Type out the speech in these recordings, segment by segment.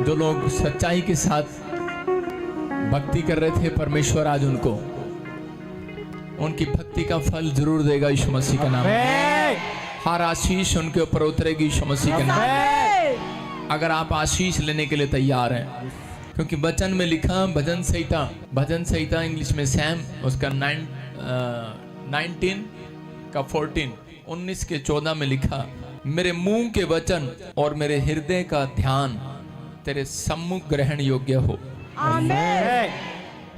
जो लोग सच्चाई के साथ भक्ति कर रहे थे, परमेश्वर आज उनको उनकी भक्ति का फल जरूर देगा यीशु मसीह के नाम में। हर आशीष उनके ऊपर उतरेगी यीशु मसीह के नाम में, अगर आप आशीष लेने के लिए तैयार हैं। क्योंकि वचन में लिखा, भजन संहिता इंग्लिश में सैम, उसका 19 का 19 के 14 में लिखा, मेरे मुंह के वचन और मेरे हृदय का ध्यान तेरे सम्मुख ग्रहण योग्य हो। आमीन।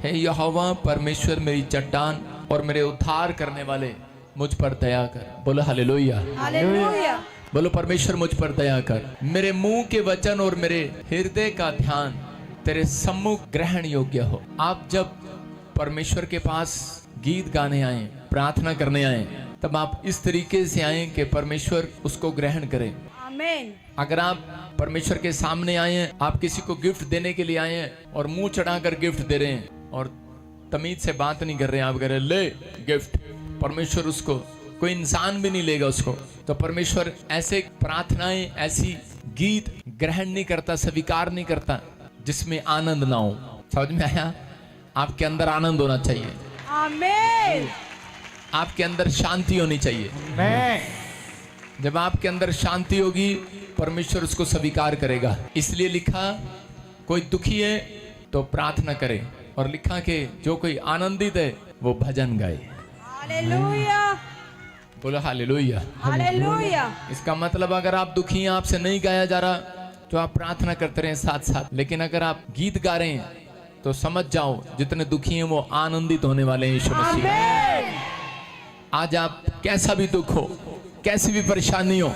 हे यहोवा परमेश्वर, मेरी चट्टान और मेरे उद्धार करने वाले, मुझ पर दया कर। बोलो हालेलुया, हालेलुया। बोलो परमेश्वर मुझ पर दया कर। मेरे मुंह के वचन और मेरे हृदय का ध्यान तेरे सम्मुख ग्रहण योग्य हो। आप जब परमेश्वर के पास गीत गाने आए, प्रार्थना करने आए, तब आप इस तरीके से आए कि परमेश्वर उसको ग्रहण करे। आमीन। अगर आप परमेश्वर के सामने आए हैं, आप किसी को गिफ्ट देने के लिए आए हैं और मुंह चढ़ाकर गिफ्ट दे रहे हैं और तमीज से बात नहीं कर रहे हैं, आप कह रहे ले गिफ्ट, परमेश्वर उसको, कोई इंसान भी नहीं लेगा उसको, तो परमेश्वर ऐसे प्रार्थनाएं, ऐसी गीत ग्रहण नहीं करता, स्वीकार नहीं करता जिसमें आनंद ना हो। समझ में आया? आपके अंदर आनंद होना चाहिए। आमीन। आपके अंदर शांति होनी चाहिए। जब आपके अंदर शांति होगी, परमेश्वर उसको स्वीकार करेगा। इसलिए लिखा, कोई दुखी है तो प्रार्थना करे, और लिखा कि जो कोई आनंदित है वो भजन गाए। हालेलुया। बोलो हालेलुया, हालेलुया। इसका मतलब अगर आप दुखी हैं, आपसे नहीं गाया जा रहा, तो आप प्रार्थना करते रहें साथ साथ। लेकिन अगर आप गीत गा रहे हैं तो समझ जाओ जितने दुखी हैं वो आनंदित होने वाले हैं यीशु मसीह। आज आप कैसा भी दुख हो, कैसी भी परेशानी हो,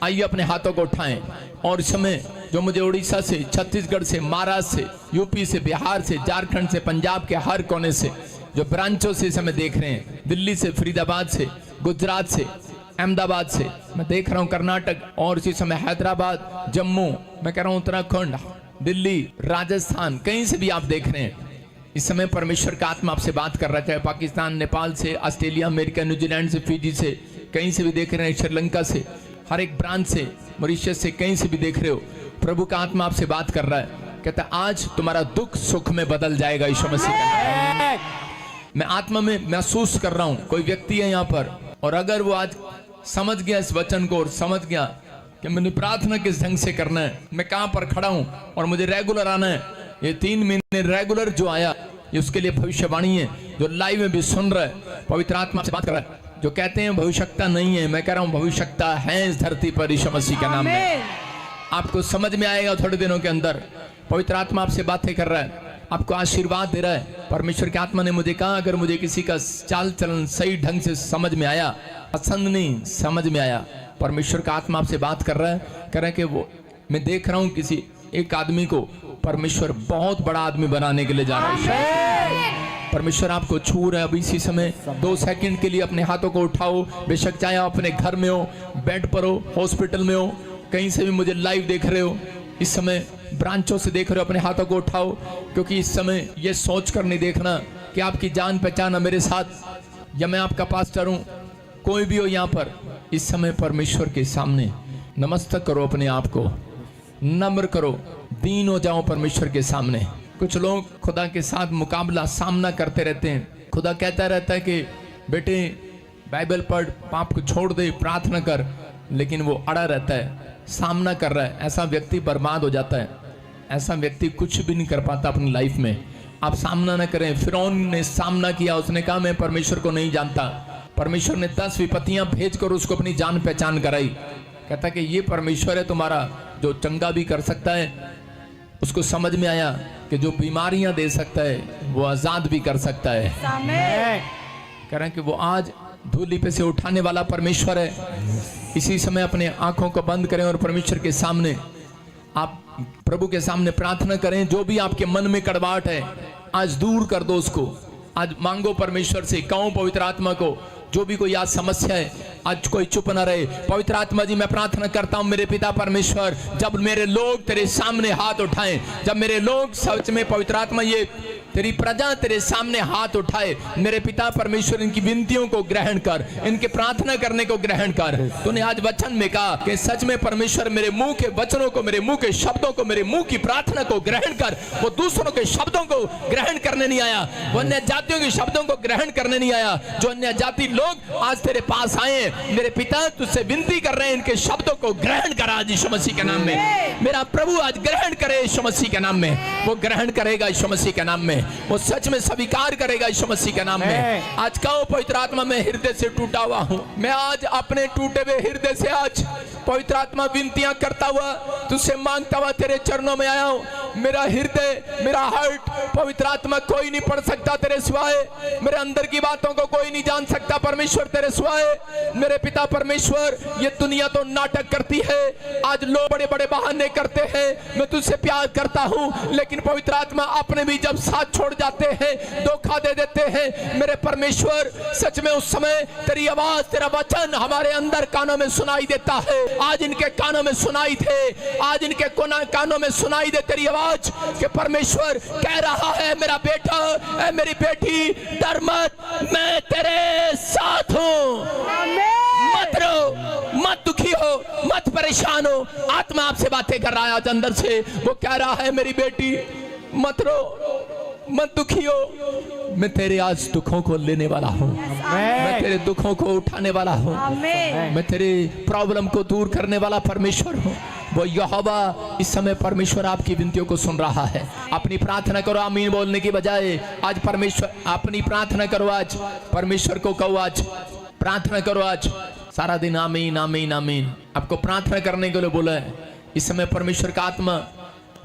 आइए अपने हाथों को उठाएं। और इस समय जो मुझे उड़ीसा से, छत्तीसगढ़ से, महाराष्ट्र से, यूपी से, बिहार से, झारखंड से, पंजाब के हर कोने से, जो ब्रांचों से इस समय देख रहे हैं, दिल्ली से, फरीदाबाद से, गुजरात से, अहमदाबाद से, मैं देख रहा हूँ कर्नाटक, और इसी समय हैदराबाद, जम्मू, मैं कह रहा हूँ उत्तराखंड, दिल्ली, राजस्थान, कहीं से भी आप देख रहे हैं, इस समय परमेश्वर का आत्मा आपसे बात कर रहा है। पाकिस्तान, नेपाल से, ऑस्ट्रेलिया, अमेरिका, न्यूजीलैंड से, फिजी से, कहीं से भी देख रहे हैं, श्रीलंका से, हर एक ब्रांच से, मॉरिशस से, कहीं से भी देख रहे हो, प्रभु का आत्मा आपसे बात कर रहा है। कहता है आज तुम्हारा दुख सुख में बदल जाएगा यीशु मसीह का। मैं आत्मा में महसूस कर रहा हूँ, कोई व्यक्ति है यहाँ पर, और अगर वो आज समझ गया इस वचन को और समझ गया कि मैंने प्रार्थना किस ढंग से करना है, मैं कहाँ पर खड़ा हूँ और मुझे रेगुलर आना है, ये 3 महीने रेगुलर जो आया, ये उसके लिए भविष्यवाणी है। जो लाइव में भी सुन रहा है, पवित्र आत्मा से बात कर रहा है। जो कहते हैं भविष्यता नहीं है, मैं कह रहा हूँ भविष्यता है इस धरती पर यीशु मसीह के नाम में। आपको समझ में आएगा थोड़े दिनों के अंदर। पवित्र आत्मा आपसे बातें कर रहा है, आपको आशीर्वाद दे रहा है। परमेश्वर की आत्मा ने मुझे कहा, अगर मुझे किसी का चाल चलन सही ढंग से समझ में आया, पसंद नहीं समझ में आया, परमेश्वर का आत्मा आपसे बात कर रहा है, कह रहा है कि वो मैं देख रहा हूँ किसी एक आदमी को परमेश्वर बहुत बड़ा आदमी बनाने के लिए जा रहा है। परमेश्वर आपको छू रहा है अभी इसी समय। 2 सेकंड के लिए अपने हाथों को उठाओ, बेशक चाहे आप अपने घर में हो, बेड पर हो, हॉस्पिटल में हो, कहीं से भी मुझे लाइव देख रहे हो, इस समय ब्रांचों से देख रहे हो, अपने हाथों को उठाओ। क्योंकि इस समय ये सोच कर नहीं देखना कि आपकी जान पहचान है मेरे साथ या मैं आपका पास्टर हूँ, कोई भी हो यहाँ पर, इस समय परमेश्वर के सामने नमस्तक करो, अपने आप को नम्र करो, दीन हो जाओ परमेश्वर के सामने। कुछ लोग खुदा के साथ मुकाबला सामना करते रहते हैं। खुदा कहता रहता है कि बेटे बाइबल पढ़, पाप को छोड़ दे, प्रार्थना कर, लेकिन वो अड़ा रहता है, सामना कर रहा है। ऐसा व्यक्ति बर्बाद हो जाता है, ऐसा व्यक्ति कुछ भी नहीं कर पाता अपनी लाइफ में। आप सामना न करें। फिरौन ने सामना किया, उसने कहा मैं परमेश्वर को नहीं जानता। परमेश्वर ने 10 विपत्तियां भेजकर उसको अपनी जान पहचान कराई। कहता कि ये परमेश्वर है तुम्हारा, जो चंगा भी कर सकता है। उसको समझ में आया कि जो बीमारियां दे सकता है वो आजाद भी कर सकता है। कह रहे हैं कि वो आज धूली पे से उठाने वाला परमेश्वर है। इसी समय अपने आंखों को बंद करें और परमेश्वर के सामने, आप प्रभु के सामने प्रार्थना करें। जो भी आपके मन में कड़वाहट है आज दूर कर दो उसको। आज मांगो परमेश्वर से, कहो पवित्र आत्मा को, जो भी कोई आज समस्या है, आज कोई चुप ना रहे। पवित्र आत्मा जी मैं प्रार्थना करता हूँ मेरे पिता परमेश्वर, जब मेरे लोग तेरे सामने हाथ उठाएं, जब मेरे लोग सच में पवित्र आत्मा ये तेरी प्रजा तेरे सामने हाथ उठाए, मेरे पिता परमेश्वर इनकी विनतियों को ग्रहण कर, इनके प्रार्थना करने को ग्रहण कर। तूने आज वचन में कहा कि सच में परमेश्वर मेरे मुंह के वचनों को, मेरे मुंह के शब्दों को, मेरे मुंह की प्रार्थना को ग्रहण कर। वो दूसरों के शब्दों को ग्रहण करने नहीं आया, वो अन्य जातियों के शब्दों को ग्रहण करने नहीं आया। जो अन्य जाति लोग आज तेरे पास आए, मेरे पिता तुझसे विनती कर रहे हैं, इनके शब्दों को ग्रहण कर आज यीशु मसीह के नाम में। मेरा प्रभु आज ग्रहण करे यीशु मसीह के नाम में। वो ग्रहण करेगा यीशु मसीह के नाम में, वो सच में स्वीकार करेगा यीशु मसीह के नाम में। आज कहो पवित्र आत्मा, मैं हृदय से टूटा हुआ हूँ। मैं आज अपने टूटे हुए हृदय से आज पवित्र आत्मा विनतियां करता हुआ, तुझसे मांगता हुआ तेरे चरणों में आया हूँ। मेरा हृदय, मेरा हार्ट, पवित्र आत्मा कोई नहीं पढ़ सकता तेरे सिवाय, मेरे अंदर की बातों को कोई नहीं जान सकता परमेश्वर तेरे सिवाय। मेरे पिता परमेश्वर, ये दुनिया तो नाटक करती है, आज लोग बड़े बड़े बहाने करते हैं। मैं तुझसे प्यार करता हूँ, लेकिन पवित्र आत्मा अपने भी जब साथ छोड़ जाते हैं, धोखा दे देते हैं। मेरे परमेश्वर, सच में उस समय तेरी आवाज, तेरा वचन हमारे अंदर कानों में सुनाई देता है। आज इनके कानों में सुनाई थे, आज इनके कानों में सुनाई दे तेरी आवाज कि परमेश्वर कह रहा है, मेरा बेटा, ऐ मेरी बेटी, डर मत, मैं तेरे साथ हूँ। मत रो, मत दुखी हो, मत परेशान हो। आत्मा आपसे बातें कर रहा है आज अंदर से, वो कह रहा है मेरी बेटी मत रो, मत दुखी हो, मैं तेरे आज दुखों को लेने वाला हूँ, मैं तेरे दुखों को उठाने वाला हूँ, मैं तेरे प्रॉब्लम को दूर करने वाला परमेश्वर हूँ। वो यहोवा इस समय परमेश्वर आपकी विनतियों को सुन रहा है। अपनी प्रार्थना करो, आमीन बोलने की बजाय आज परमेश्वर, अपनी प्रार्थना करो, आज परमेश्वर को कहो, आज प्रार्थना करो, आज सारा दिन आमीन आमीन आमीन। आपको प्रार्थना करने के लिए बोला है। इस समय परमेश्वर का आत्मा,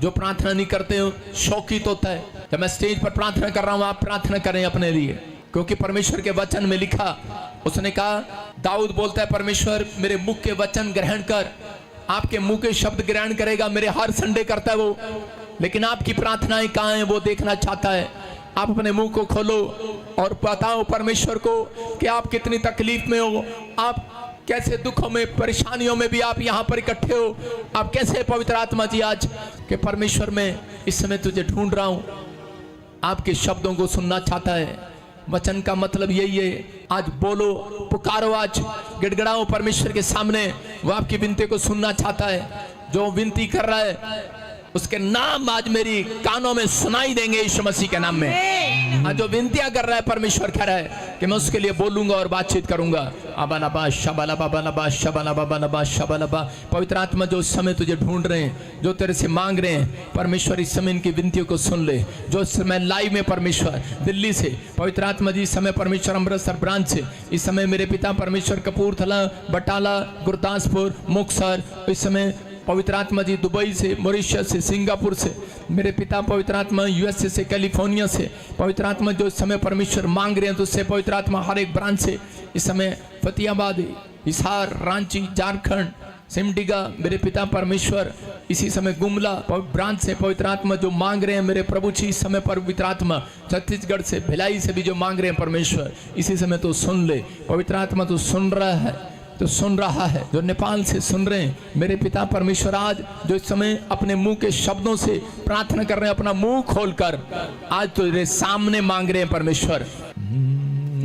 जो प्रार्थना नहीं करते हो शौकित होता है। जब मैं स्टेज पर प्रार्थना कर रहा हूं, आप प्रार्थना करें अपने लिए, क्योंकि परमेश्वर के वचन में लिखा, उसने कहा, दाऊद बोलता है, परमेश्वर मेरे मुख के वचन ग्रहण कर। आपके मुंह के शब्द ग्रहण करेगा, मेरे हर संडे करता है वो, लेकिन आपकी प्रार्थनाएं कहाँ हैं वो देखना चाहता है। आप अपने मुंह को खोलो और बताओ परमेश्वर को कि आप कितनी तकलीफ में हो, आप कैसे दुखों में, परेशानियों में भी आप यहाँ पर इकट्ठे हो। आप कैसे पवित्र आत्मा जी आज के परमेश्वर में इस समय तुझे ढूंढ रहा हूँ, आपके शब्दों को सुनना चाहता है। वचन का मतलब यही है, आज बोलो, पुकारो, आज गिड़गिड़ाओ परमेश्वर के सामने। वो आपकी विनती को सुनना चाहता है। जो विनती कर रहा है उसके नाम आज मेरी कानों में सुनाई देंगे यीशु मसीह के नाम में। आज जो विनतियां कर रहा है परमेश्वर कह रहा है कि मैं उसके लिए बोलूंगा और बातचीत करूंगा। अबानबा शबालबा बनबा शबालबा बनबा शबालबा। पवित्र आत्मा जो उस समय तुझे ढूंढ रहे हैं, जो तेरे से मांग रहे हैं, परमेश्वर इस समय इनकी विनतियों को सुन ले। जो इस समय लाइव में परमेश्वर दिल्ली से, पवित्र आत्मा जी इस समय परमेश्वर अमृतसर ब्रांच से, इस समय मेरे पिता परमेश्वर कपूरथला, बटाला, गुरदासपुर, मुक्तसर, इस समय पवित्र आत्मा जी दुबई से, मॉरिशस से, सिंगापुर से, मेरे पिता पवित्र आत्मा यूएसए से, कैलिफोर्निया से, पवित्र आत्मा जो इस समय परमेश्वर मांग रहे हैं, तो उससे पवित्र आत्मा हर एक ब्रांच से, इस समय फतेहाबाद, हिसार, रांची, झारखंड, सिमडिगा, मेरे पिता परमेश्वर इसी समय गुमला ब्रांच से पवित्र आत्मा जो मांग रहे हैं मेरे प्रभु जी, इस समय पवित्र आत्मा छत्तीसगढ़ से, भिलाई से भी जो मांग रहे हैं परमेश्वर, इसी समय तो सुन ले। पवित्र आत्मा तो सुन रहा है, तो सुन रहा है। जो नेपाल से सुन रहे हैं मेरे पिता परमेश्वर, आज जो इस समय अपने मुंह के शब्दों से प्रार्थना कर रहे हैं, अपना मुंह खोलकर आज तो तेरे सामने मांग रहे हैं परमेश्वर।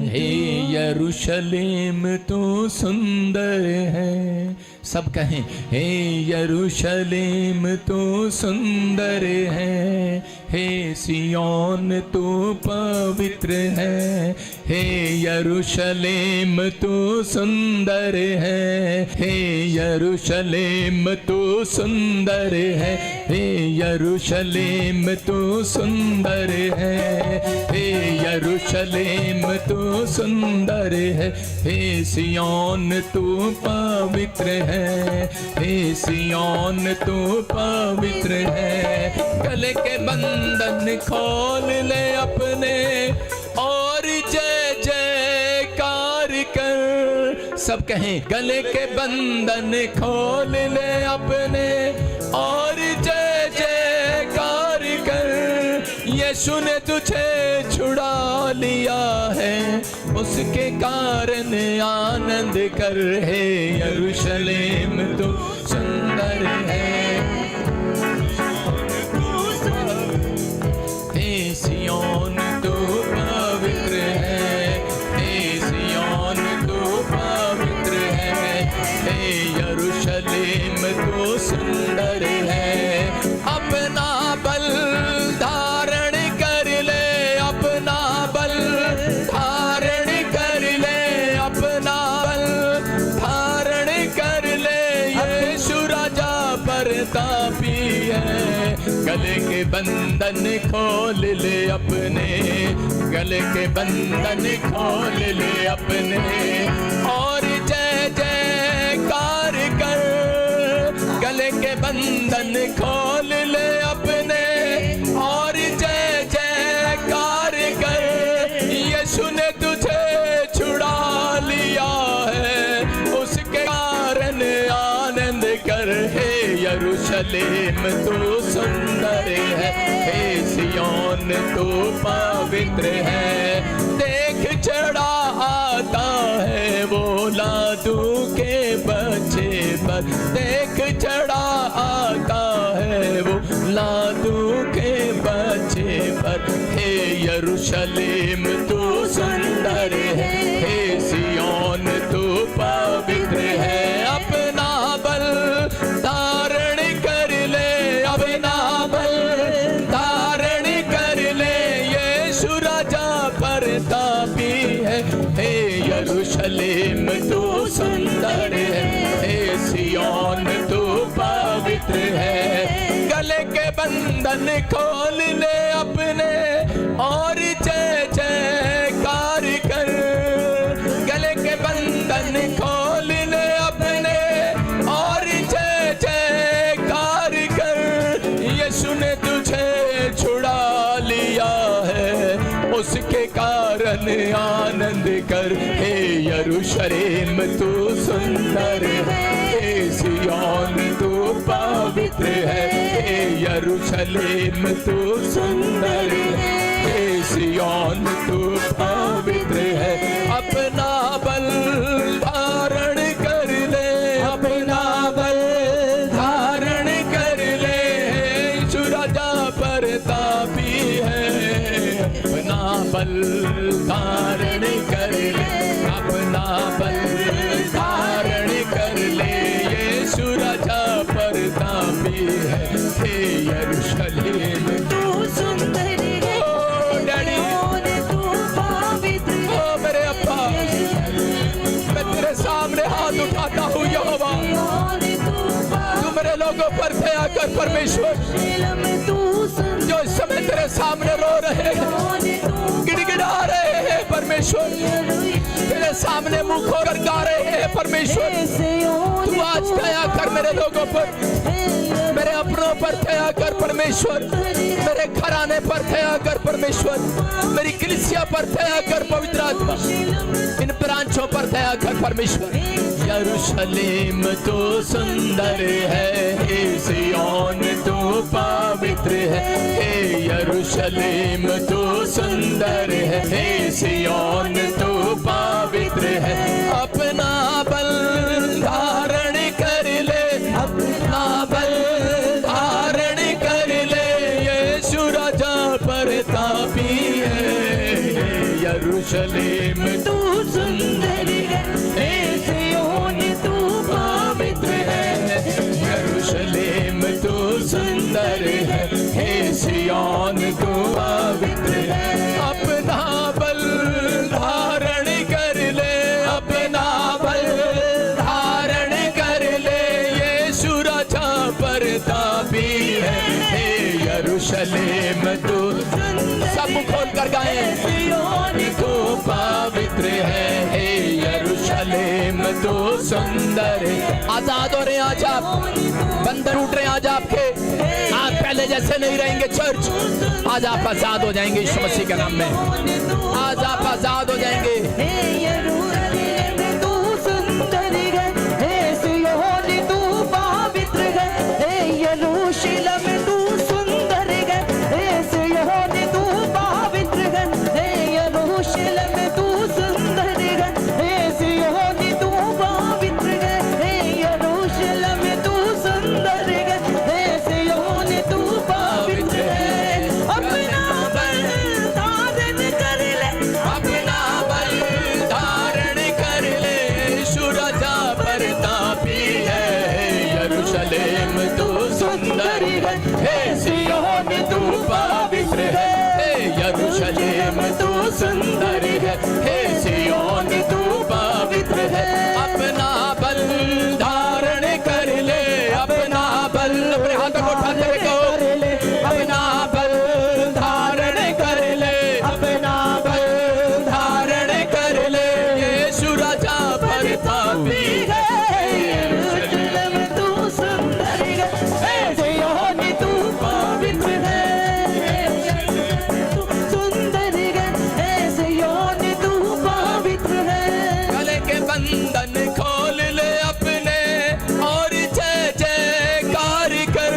हे यरूशलेम तू सुंदर है, सब कहें हे यरूशलेम तू सुंदर है, हे सियोन तू पवित्र है, हे यरूशलेम तू सुंदर है, हे यरूशलेम तू सुंदर है, हे यरूशलेम तू सुंदर है, हे यरूशलेम तू सुंदर है, हे सियोन तू पवित्र है, हे सियोन तू पवित्र है। गले के बंधन खोल ले अपने और जय जयकार कर। सब कहें गले के बंधन खोल ले अपने और जय जयकार कर। यीशु ने तुझे छुड़ा लिया है, उसके कारण आनंद कर। हे यरूशलेम तू सुंदर है, हे सियोन तापी है। गले के बंधन खोल ले अपने, गले के बंधन खोल ले अपने, और जय जयकार कर। गले के बंधन खोल ले अपने और जय जयकार कर। यीशु ने तुझे छुड़ा लिया है, उसके कारण आनंद कर। हे यरूशलेम तू सुंदर है, हे सिय्योन तू पवित्र है। देख चढ़ा आता है वो लादू के बच्चे पर, देख चढ़ा आता है वो लादू के बच्चे पर। हे यरूशलेम तू सुंदर है, हे सिय्योन तू पवित्र है। अपना बल धारण कर ले, अपना बल धारण कर ले। यीशु राजा प्रतापी है, हे यरूशलेम तू सुंदर है, हे सिय्योन तू पवित्र है। गले के बंधन खोल ले अपने और जय जयकार कर। गले के बंधन खोल ले अपने और जय जयकार कर। यीशु ने तुझे छुड़ा लिया है, उसके कारण आनंद कर। हे यरूशलेम तू सुंदर है, हे सिय्योन तू पवित्र है। हे यरूशलेम तू सुंदर है, हे सिय्योन तू पवित्र है। अपना बल धारण कर ले, अपना बल धारण कर ले। यीशु राजा प्रतापी है, अपना बल धारण कर ले, अपना बल धारण कर ले। यीशु राजा प्रतापी है, हे यरूशलेम तू सुंदर है, डैडी तू पवित्र है। ओ मेरे अब्बा, मैं तेरे सामने हाथ उठाता हूँ यहोवा, तू मेरे लोगों पर दया कर परमेश्वर, जो इस समय तेरे सामने रो रहे हैं, गिड़गिड़ा रहे हैं परमेश्वर, तेरे सामने मुंह खोलकर गा रहे हैं परमेश्वर। तू आज दया कर मेरे लोगों पर, मेरे अपनों पर दया कर परमेश्वर, मेरे घराने पर दया कर परमेश्वर, मेरी कलीसिया पर दया कर पवित्र आत्मा, इन ब्रांचों पर दया कर परमेश्वर। यरूशलेम तो सुंदर है, हे सिय्योन तो पवित्र है। हे यरूशलेम तो सुंदर है, हे सिय्योन तो पवित्र है। अपना बल धारण कर ले, अपना बल धारण कर ले। यीशु राजा प्रतापी है, यरूशलेम तू सुंदर है, हे सिय्योन तू पवित्र है। यरूशलेम तू सुंदर है, हे सिय्योन तू पवित्र है। अपना बल धारण कर ले, अपना बल धारण कर ले। यीशु राजा प्रतापी है, हे यरूशलेम तू, सब खोल कर गाएं। सिय्योन तू पवित्र है, हे यरूशलेम तू सुंदर है। आजाद हो रहे हैं आज आप, बंधन उठ रहे हैं आज आपके, आप पहले जैसे नहीं रहेंगे चर्च। आज आप आजाद हो जाएंगे यीशु मसीह के नाम में, आज आप आजाद हो जाएंगे। हे यरूशलेम तू सुंदर है, हे सिय्योन तू पवित्र है। हे यरूशलेम तू सुंदर है, हे सिय्योन तू पवित्र है। हे यरूशलेम तू सुंदर है, हे सिय्योन तू पवित्र है। हे यरूशलेम तू सुंदर है, हे सिय्योन तू पवित्र है। अपना बल धारण कर ले, अपना बल धारण कर ले। यीशु राजा प्रतापी है, यरूशलेम तू सुंदर है, हे सिय्योन तू पवित्र है। हे यरूशलेम तू सुंदर है, हे सिय्योन तू पवित्र है। अपना बल धारण कर ले, अपना बल, अपने हाथों को उठाते हुए कहो, कर ले, अपना बल धारण कर ले, अपना बल धारण कर ले। यीशु राजा प्रतापी है, यरूशलेम तू सुंदर है, सिय्योन तू पवित्र है, सुंदर है, सिय्योन तू पवित्र है। गले के बंधन खोल ले अपने और जय जयकार कर।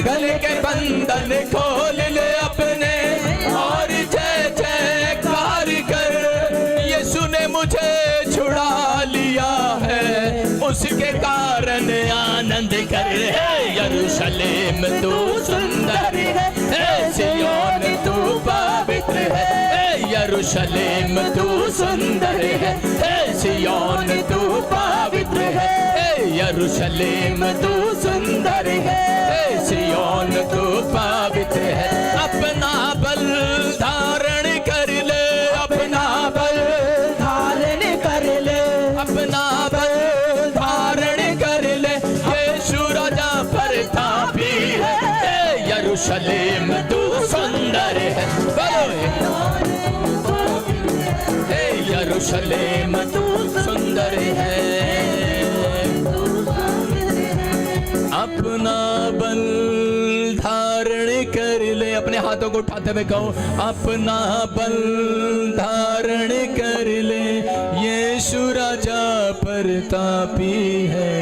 गले के बंधन खोल ले अपने और जय जयकार कर। यीशु ने मुझे छुड़ा लिया है, उसके कारण आनंद कर। यरूशलेम तू सुंदर है, सिय्योन तू पवित्र है। यरूशलेम तू सुंदर है, सिय्योन तू पवित्र है। यरूशलेम तू सुंदर है, सिय्योन तू पवित्र है। अपना बल धारण कर ले, अपना बल धारण कर ले, अपना बल धारण कर ले। यीशु राजा प्रतापी है, यरूशलेम तू सुंदर है। बोलो, हे यरूशलेम तू सुंदर है। अपना बल धारण कर ले, अपने हाथों को उठाते हुए कहो, अपना बल धारण कर ले। यीशु राजा प्रतापी है,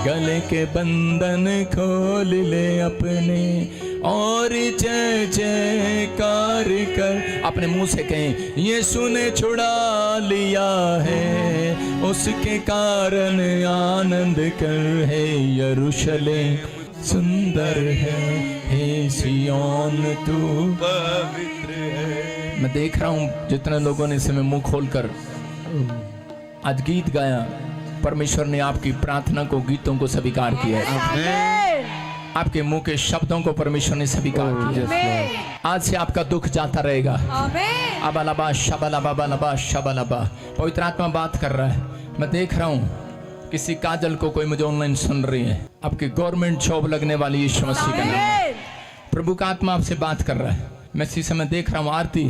गले के बंधन खोल ले अपने और जय जयकार कर। अपने मुंह से कहें, यीशु ने छुड़ा लिया है, उसके कारण आनंद कर। है यरूशलेम सुंदर है, हे सिय्योन तू पवित्र है। मैं देख रहा हूं जितने लोगों ने इस समय मुंह खोलकर आज गीत गाया, परमेश्वर ने आपकी प्रार्थना को, गीतों को स्वीकार किया है। आपके मुंह के शब्दों को परमेश्वर ने स्वीकार किया। आज से आपका दुख जाता रहेगा। अबलबा शबलबा शबलबा। पवित्र आत्मा बात कर रहा है। मैं देख रहा हूँ किसी काजल को कोई मुझे ऑनलाइन सुन रही है, आपकी गवर्नमेंट जॉब लगने वाली यीशु मसीह का नाम। प्रभु का आत्मा आपसे बात कर रहा है। मैं इसी समय देख रहा हूँ आरती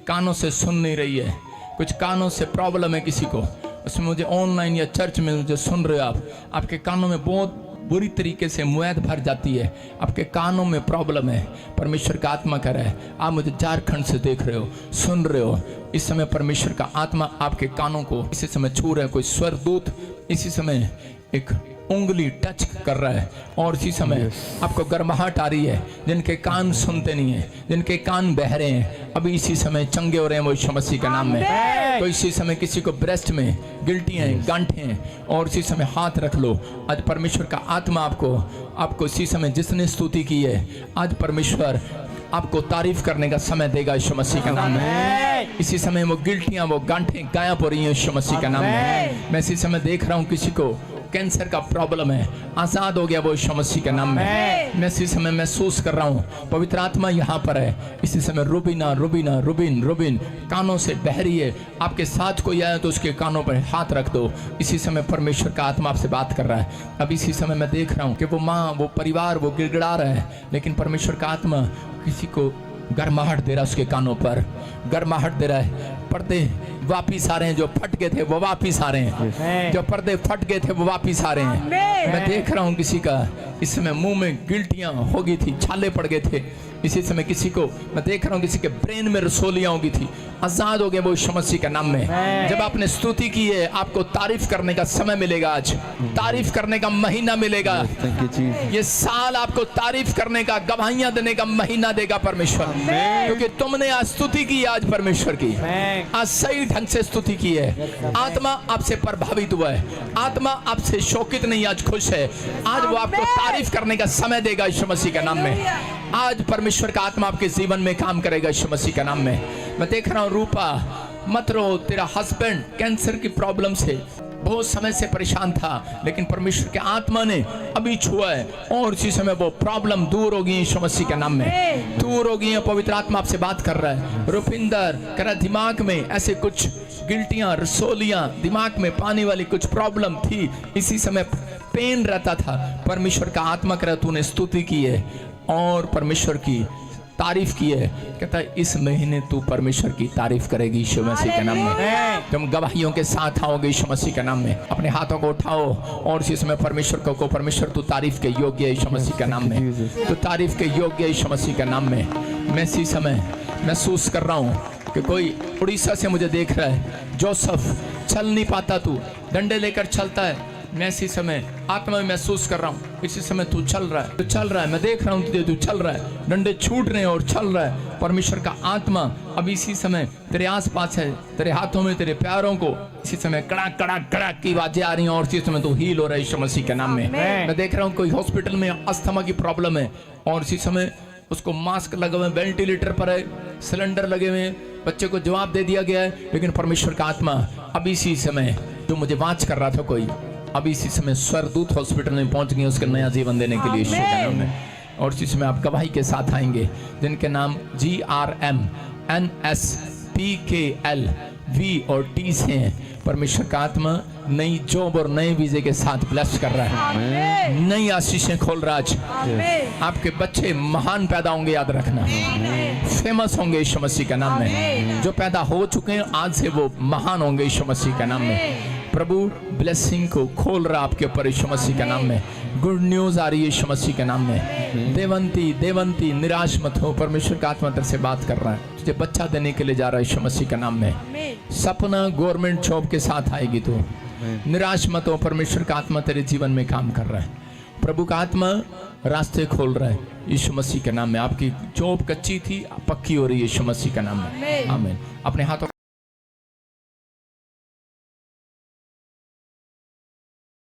कानों से सुन नहीं रही है, कुछ कानों से प्रॉब्लम है किसी को, उसमें मुझे ऑनलाइन या चर्च में जो सुन रहे हो आप, आपके कानों में बहुत बुरी तरीके से मुएद भर जाती है, आपके कानों में प्रॉब्लम है। परमेश्वर का आत्मा कर रहा है, आप मुझे झारखंड से देख रहे हो, सुन रहे हो, इस समय परमेश्वर का आत्मा आपके कानों को इसी समय छू रहा है। कोई स्वरदूत इसी समय एक उंगली टच कर रहा है और इसी समय आपको गर्माहट आ रही है। जिनके कान सुनते नहीं है, जिनके कान बहरे हैं, अभी इसी समय चंगे हो रहे हैं वो यीशु मसीह के नाम में। तो इसी समय किसी को ब्रेस्ट में गिल्टियां हैं, गांठें हैं, और इसी समय हाथ रख लो। आज परमेश्वर का आत्मा आपको इसी समय जिसने स्तुति की है, आज परमेश्वर आपको तारीफ करने का समय देगा यीशु मसीह का नाम में। इसी समय वो गिल्टियां, वो गांठें गायब हो रही हैं यीशु मसीह का नाम में। मैं इसी समय देख रहा हूँ किसी को कैंसर का प्रॉब्लम है, आजाद हो गया वो यीशु मसीह के नाम में। मैं इसी समय महसूस कर रहा हूँ पवित्र आत्मा यहाँ पर है। इसी समय रुबीना रुबीना रुबिन रुबिन कानों से बह रही है। आपके साथ कोई आया तो उसके कानों पर हाथ रख दो। इसी समय परमेश्वर का आत्मा आपसे बात कर रहा है। अब इसी समय मैं देख रहा हूँ कि वो माँ, वो परिवार, वो गिड़गिड़ा रहा है, लेकिन परमेश्वर का आत्मा किसी को गर्माहट दे रहा है, उसके कानों पर गर्माहट दे रहा है। पर्दे वापिस आ रहे हैं, जो फट गए थे वो वापिस आ रहे हैं, जो पर्दे फट गए थे वो वापिस आ रहे हैं। मैं देख रहा हूँ किसी का इस समय मुंह में गिल्टियां हो गई थी, छाले पड़ गए थे। इसी समय किसी को मैं देख रहा हूँ किसी के ब्रेन में रसोलियां हो गई थी, आजाद हो गए वो यीशु मसीह के नाम में। जब आपने स्तुति की है, आपको तारीफ करने का समय मिलेगा। आज तारीफ करने का महीना मिलेगा। ये साल आपको तारीफ करने का, गवाहियां देने का महीना देगा परमेश्वर, क्योंकि तुमने आज स्तुति की, आज परमेश्वर की आज सही ढंग से स्तुति की है। आत्मा आपसे प्रभावित हुआ है, आत्मा आपसे शोकित नहीं, आज खुश है। आज वो आपको तारीफ करने का समय देगा यीशु मसीह के नाम में। आज परमेश्वर का आत्मा आपके जीवन में काम करेगा यीशु मसीह के नाम में। मैं देख रहा हूँ रूपा, मत रो, तेरा हस्बैंड कैंसर की प्रॉब्लम से बहुत समय से परेशान था, लेकिन परमेश्वर के आत्मा ने अभी छुआ है और इसी समय वो प्रॉब्लम दूर होगी यीशु मसीह के नाम में, दूर होगी। पवित्र आत्मा आपसे बात कर रहा है। रुपिंदर करा दिमाग में ऐसे कुछ गिल्टियां, रसोलियां, दिमाग में पानी वाली कुछ प्रॉब्लम थी, इसी समय पेन रहता था। परमेश्वर का आत्मा करा तूने स्तुति की है, और परमेश्वर की तारीफ की है। कहता है इस महीने तू परमेश्वर की तारीफ करेगी यीशु मसीह के नाम में। तुम गवाहियों के साथ आओगे यीशु मसीह के नाम में। अपने हाथों को उठाओ और इसमें परमेश्वर को परमेश्वर तू तारीफ के योग्य है यीशु मसीह के नाम में। तू तारीफ के योग्य है यीशु मसीह के नाम में। मैं इसी समय महसूस कर रहा हूँ कि कोई उड़ीसा से मुझे देख रहा है। जोसेफ चल नहीं पाता, तू डंडे लेकर चलता है। मैं इसी समय आत्मा में महसूस कर रहा हूँ इसी समय तू चल रहा है, तू चल रहा है। मैं देख रहा हूँ तुझे, तू चल रहा है, डंडे छूट रहे हैं और चल रहा है। परमेश्वर का आत्मा अब इसी समय तेरे आसपास है, तेरे हाथों में, तेरे पैरों को इसी समय कड़ाक कड़ाक कड़ाक की आवाजें आ रही हैं और इसी समय तू हील हो रहा है यीशु मसीह के नाम में। मैं देख रहा हूँ कोई हॉस्पिटल में अस्थमा की प्रॉब्लम है और इसी समय उसको मास्क लगे हुए, वेंटिलेटर पर है, सिलेंडर लगे हुए हैं, बच्चे को जवाब दे दिया गया है। लेकिन परमेश्वर का आत्मा अभी इसी समय जो मुझे वाच कर रहा था कोई, अभी इसी समय स्वर्गदूत हॉस्पिटल में पहुंच गए उसका नया जीवन देने के लिए यीशु के नाम में। और इसी समय आप गवाही के साथ आएंगे जिनके नाम GRM NSPKL V और T से हैं। परमेश्वर का आत्मा नई जॉब और नए वीजे के साथ ब्लेस कर रहा है, नई आशीषें खोल रहा है। आपके बच्चे महान पैदा होंगे, याद रखना, फेमस होंगे यीशु मसीह के नाम में। जो पैदा हो चुके हैं आज से वो महान होंगे यीशु मसीह के नाम में। प्रभु ब्लेसिंग को खोल रहा आपके ऊपर यीशु मसीह के नाम में। गुड न्यूज आ रही है यीशु मसीह के नाम में। देवंती निराश मत हो, परमेश्वर का आत्मा तेरे से बात कर रहा है, तुझे बच्चा देने के लिए जा रहा है यीशु मसीह के नाम में। सपना गवर्नमेंट जॉब के साथ आएगी तू, निराश मत हो, परमेश्वर का आत्मा तेरे जीवन में काम कर रहा है। प्रभु का आत्मा रास्ते खोल रहा है यीशु मसीह के नाम में। आपकी जॉब कच्ची थी, पक्की हो रही है यीशु मसीह के नाम में। आमीन। अपने हाथों